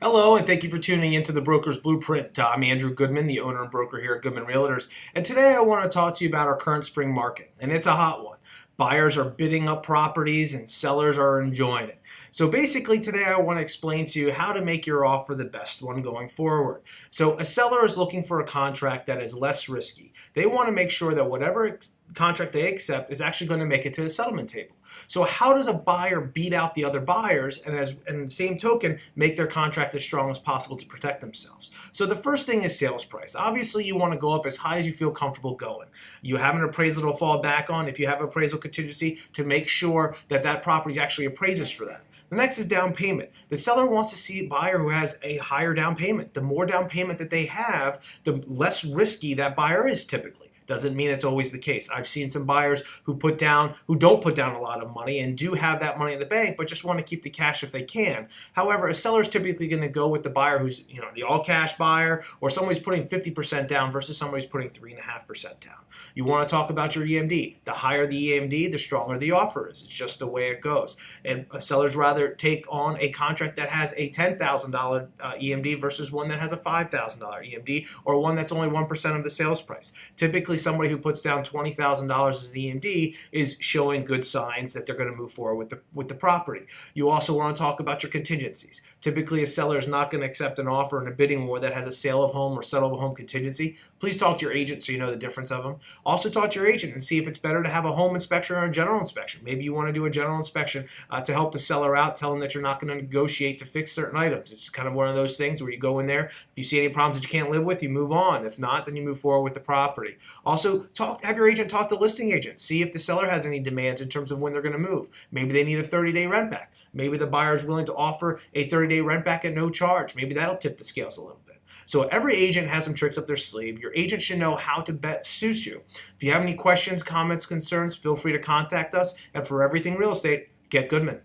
Hello, and thank you for tuning into the Broker's Blueprint. I'm Andrew Goodman, the owner and broker here at Goodman Realtors. And today I want to talk to you about our current spring market, and it's a hot one. Buyers are bidding up properties and sellers are enjoying it. So basically today I want to explain to you how to make your offer the best one going forward. So a seller is looking for a contract that is less risky. They want to make sure that whatever contract they accept is actually going to make it to the settlement table. So how does a buyer beat out the other buyers and the same token make their contract as strong as possible to protect themselves? So the first thing is sales price. Obviously you want to go up as high as you feel comfortable going. You have an appraisal to fall back on if you have appraisal contingency to make sure that that property actually appraises for that. The next is down payment. The seller wants to see a buyer who has a higher down payment. The more down payment that they have, the less risky that buyer is typically. Doesn't mean it's always the case. I've seen some buyers who don't put down a lot of money and do have that money in the bank, but just want to keep the cash if they can. However, a seller is typically going to go with the buyer who's, the all cash buyer, or someone who's putting 50% down versus someone who's putting 3.5% down. You want to talk about your EMD. The higher the EMD, the stronger the offer is. It's just the way it goes. And sellers rather take on a contract that has a $10,000 EMD versus one that has a $5,000 EMD, or one that's only 1% of the sales price. Typically, somebody who puts down $20,000 as an EMD is showing good signs that they're going to move forward with the property. You also want to talk about your contingencies. Typically, a seller is not going to accept an offer in a bidding war that has a sale of home or settle of home contingency. Please talk to your agent so you know the difference of them. Also talk to your agent and see if it's better to have a home inspection or a general inspection. Maybe you want to do a general inspection to help the seller out, tell them that you're not going to negotiate to fix certain items. It's kind of one of those things where you go in there, if you see any problems that you can't live with, you move on. If not, then you move forward with the property. Also, have your agent talk to the listing agent. See if the seller has any demands in terms of when they're going to move. Maybe they need a 30-day rent back. Maybe the buyer is willing to offer a 30-day rent back at no charge. Maybe that'll tip the scales a little bit. So every agent has some tricks up their sleeve. Your agent should know how to best suit you. If you have any questions, comments, concerns, feel free to contact us. And for everything real estate, get Goodman.